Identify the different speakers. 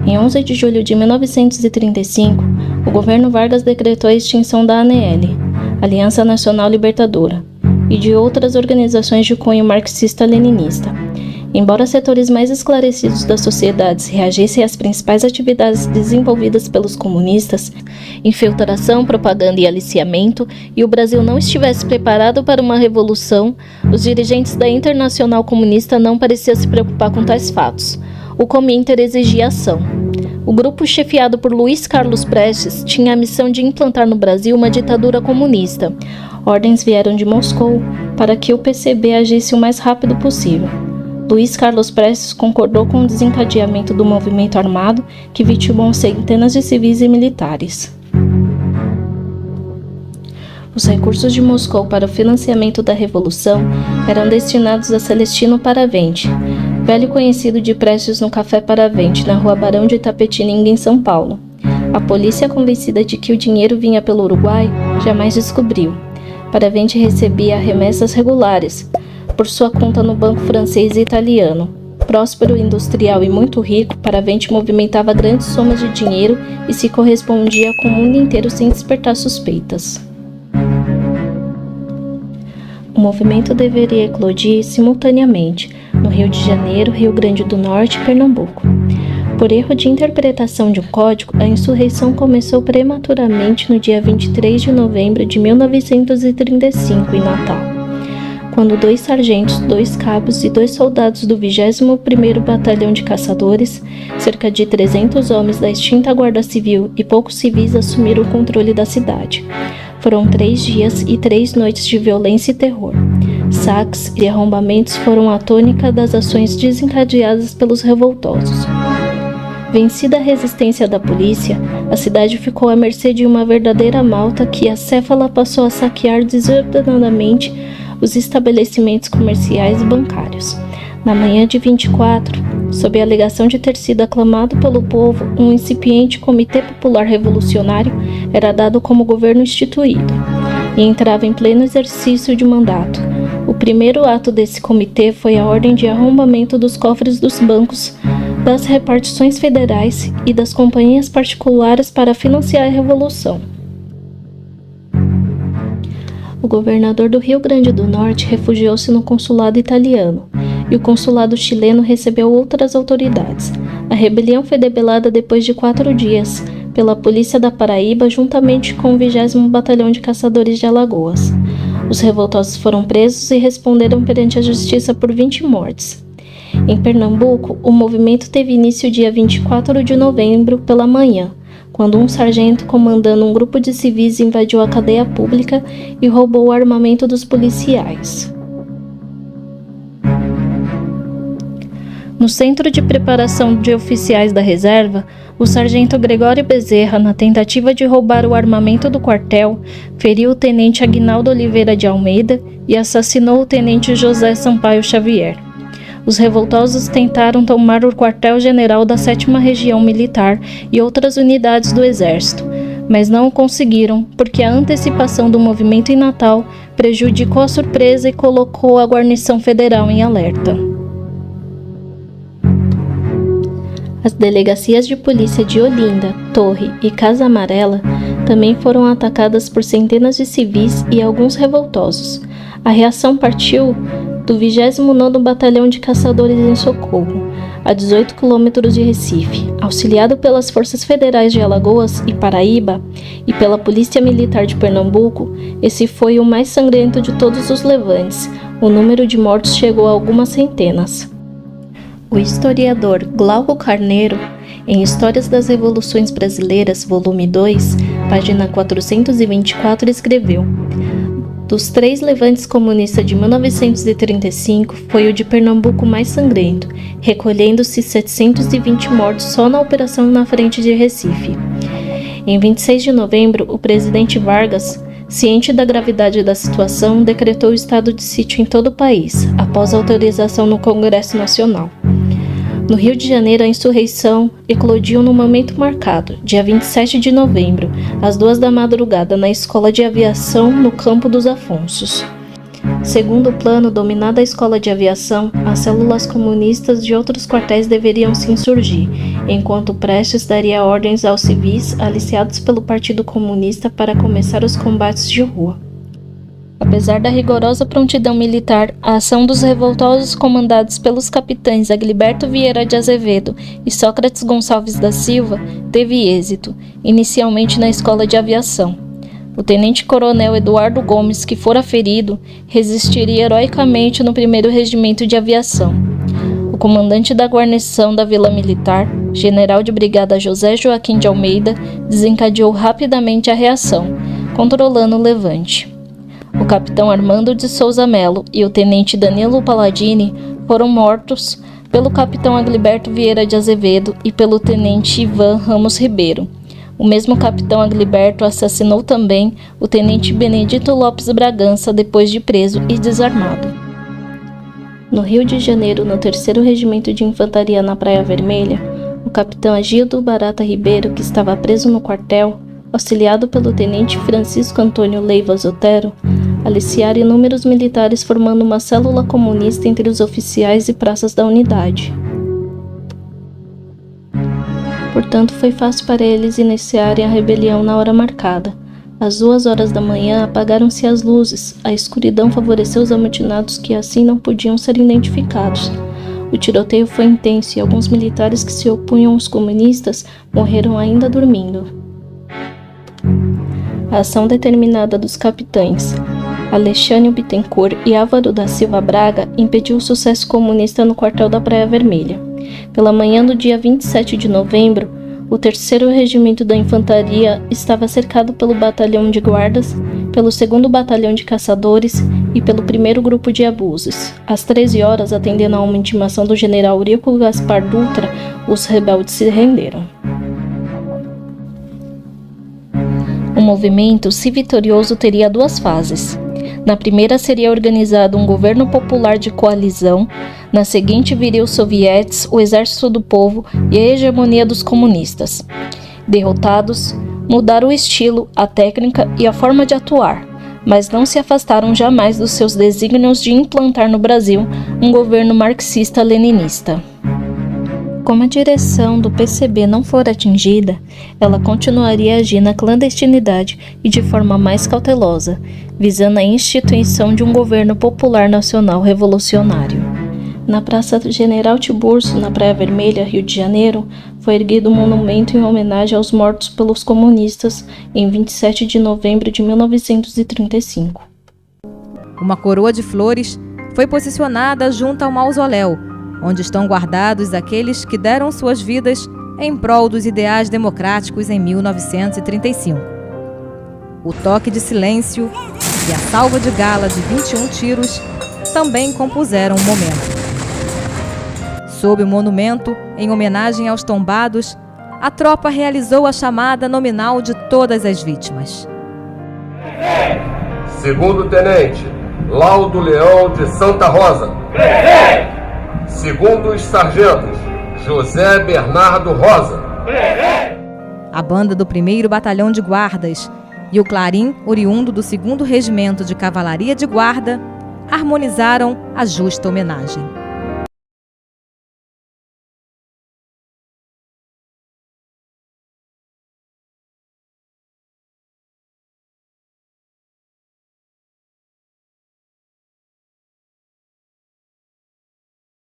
Speaker 1: Em 11 de julho de 1935, o governo Vargas decretou a extinção da ANL, Aliança Nacional Libertadora, e de outras organizações de cunho marxista-leninista. Embora setores mais esclarecidos da sociedade reagissem às principais atividades desenvolvidas pelos comunistas, infiltração, propaganda e aliciamento, e o Brasil não estivesse preparado para uma revolução, os dirigentes da Internacional Comunista não pareciam se preocupar com tais fatos. O Cominter exigia ação. O grupo chefiado por Luiz Carlos Prestes tinha a missão de implantar no Brasil uma ditadura comunista. Ordens vieram de Moscou para que o PCB agisse o mais rápido possível. Luiz Carlos Prestes concordou com o desencadeamento do movimento armado que vitimou centenas de civis e militares. Os recursos de Moscou para o financiamento da Revolução eram destinados a Celestino Paravente, velho conhecido de Prestes no Café Paravente, na rua Barão de Itapetininga, em São Paulo. A polícia, convencida de que o dinheiro vinha pelo Uruguai, jamais descobriu. Paravente recebia remessas regulares por sua conta no banco francês e italiano. Próspero, industrial e muito rico, Paravente movimentava grandes somas de dinheiro e se correspondia com o mundo inteiro sem despertar suspeitas. O movimento deveria eclodir simultaneamente no Rio de Janeiro, Rio Grande do Norte e Pernambuco. Por erro de interpretação de um código, a insurreição começou prematuramente no dia 23 de novembro de 1935, em Natal, quando 2 sargentos, 2 cabos e 2 soldados do 21º Batalhão de Caçadores, cerca de 300 homens da extinta Guarda Civil e poucos civis assumiram o controle da cidade. Foram 3 dias e 3 noites de violência e terror. Saques e arrombamentos foram a tônica das ações desencadeadas pelos revoltosos. Vencida a resistência da polícia, a cidade ficou à mercê de uma verdadeira malta que acéfala passou a saquear desordenadamente os estabelecimentos comerciais e bancários. Na manhã de 24, sob a alegação de ter sido aclamado pelo povo, um incipiente Comitê Popular Revolucionário era dado como governo instituído e entrava em pleno exercício de mandato. O primeiro ato desse comitê foi a ordem de arrombamento dos cofres dos bancos, das repartições federais e das companhias particulares para financiar a revolução. O governador do Rio Grande do Norte refugiou-se no consulado italiano e o consulado chileno recebeu outras autoridades. A rebelião foi debelada depois de 4 dias pela polícia da Paraíba juntamente com o 20º Batalhão de Caçadores de Alagoas. Os revoltosos foram presos e responderam perante a justiça por 20 mortes. Em Pernambuco, o movimento teve início dia 24 de novembro pela manhã, quando um sargento comandando um grupo de civis invadiu a cadeia pública e roubou o armamento dos policiais. No centro de preparação de oficiais da reserva, o sargento Gregório Bezerra, na tentativa de roubar o armamento do quartel, feriu o tenente Aguinaldo Oliveira de Almeida e assassinou o tenente José Sampaio Xavier. Os revoltosos tentaram tomar o quartel-general da 7ª Região Militar e outras unidades do Exército, mas não o conseguiram porque a antecipação do movimento em Natal prejudicou a surpresa e colocou a guarnição federal em alerta. As delegacias de polícia de Olinda, Torre e Casa Amarela também foram atacadas por centenas de civis e alguns revoltosos. A reação partiu do 29º Batalhão de Caçadores em Socorro, a 18 quilômetros de Recife. Auxiliado pelas Forças Federais de Alagoas e Paraíba e pela Polícia Militar de Pernambuco, esse foi o mais sangrento de todos os levantes. O número de mortos chegou a algumas centenas. O historiador Glauco Carneiro, em Histórias das Revoluções Brasileiras, volume 2, página 424, escreveu: dos 3 levantes comunistas de 1935, foi o de Pernambuco mais sangrento, recolhendo-se 720 mortos só na operação na frente de Recife. Em 26 de novembro, o presidente Vargas, ciente da gravidade da situação, decretou o estado de sítio em todo o país, após autorização no Congresso Nacional. No Rio de Janeiro, a insurreição eclodiu num momento marcado, dia 27 de novembro, às 2 da madrugada, na Escola de Aviação, no Campo dos Afonsos. Segundo o plano, dominada a Escola de Aviação, as células comunistas de outros quartéis deveriam se insurgir, enquanto Prestes daria ordens aos civis aliciados pelo Partido Comunista para começar os combates de rua. Apesar da rigorosa prontidão militar, a ação dos revoltosos comandados pelos capitães Agliberto Vieira de Azevedo e Sócrates Gonçalves da Silva teve êxito, inicialmente na escola de aviação. O tenente-coronel Eduardo Gomes, que fora ferido, resistiria heroicamente no 1º Regimento de Aviação. O comandante da guarnição da Vila Militar, general de brigada José Joaquim de Almeida, desencadeou rapidamente a reação, controlando o levante. O capitão Armando de Souza Melo e o tenente Danilo Palladini foram mortos pelo capitão Agliberto Vieira de Azevedo e pelo tenente Ivan Ramos Ribeiro. O mesmo capitão Agliberto assassinou também o tenente Benedito Lopes Bragança depois de preso e desarmado. No Rio de Janeiro, no 3º Regimento de Infantaria na Praia Vermelha, o capitão Agildo Barata Ribeiro, que estava preso no quartel, auxiliado pelo tenente Francisco Antônio Leivas Otero, aliciara inúmeros militares formando uma célula comunista entre os oficiais e praças da unidade. Portanto, foi fácil para eles iniciarem a rebelião na hora marcada. Às 2 horas da manhã apagaram-se as luzes, a escuridão favoreceu os amotinados que assim não podiam ser identificados. O tiroteio foi intenso e alguns militares que se opunham aos comunistas morreram ainda dormindo. A ação determinada dos capitães Alexandre Bittencourt e Álvaro da Silva Braga impediu o sucesso comunista no quartel da Praia Vermelha. Pela manhã do dia 27 de novembro, o 3º Regimento da Infantaria estava cercado pelo Batalhão de Guardas, pelo 2º Batalhão de Caçadores e pelo 1º Grupo de Abusos. Às 13 horas, atendendo a uma intimação do general Eurico Gaspar Dutra, os rebeldes se renderam. O movimento, se vitorioso, teria 2 fases. Na primeira seria organizado um governo popular de coalizão, na seguinte viria os sovietes, o exército do povo e a hegemonia dos comunistas. Derrotados, mudaram o estilo, a técnica e a forma de atuar, mas não se afastaram jamais dos seus desígnios de implantar no Brasil um governo marxista-leninista. Como a direção do PCB não for atingida, ela continuaria a agir na clandestinidade e de forma mais cautelosa, visando a instituição de um governo popular nacional revolucionário. Na Praça General Tiburcio, na Praia Vermelha, Rio de Janeiro, foi erguido um monumento em homenagem aos mortos pelos comunistas em 27 de novembro de 1935.
Speaker 2: Uma coroa de flores foi posicionada junto ao mausoléu, onde estão guardados aqueles que deram suas vidas em prol dos ideais democráticos em 1935. O toque de silêncio e a salva de gala de 21 tiros também compuseram o momento. Sob o monumento, em homenagem aos tombados, a tropa realizou a chamada nominal de todas as vítimas.
Speaker 3: Segundo tenente Laudo Leão de Santa Rosa. Segundos sargentos José Bernardo Rosa.
Speaker 2: A banda do 1º Batalhão de Guardas e o clarim oriundo do 2º Regimento de Cavalaria de Guarda harmonizaram a justa homenagem.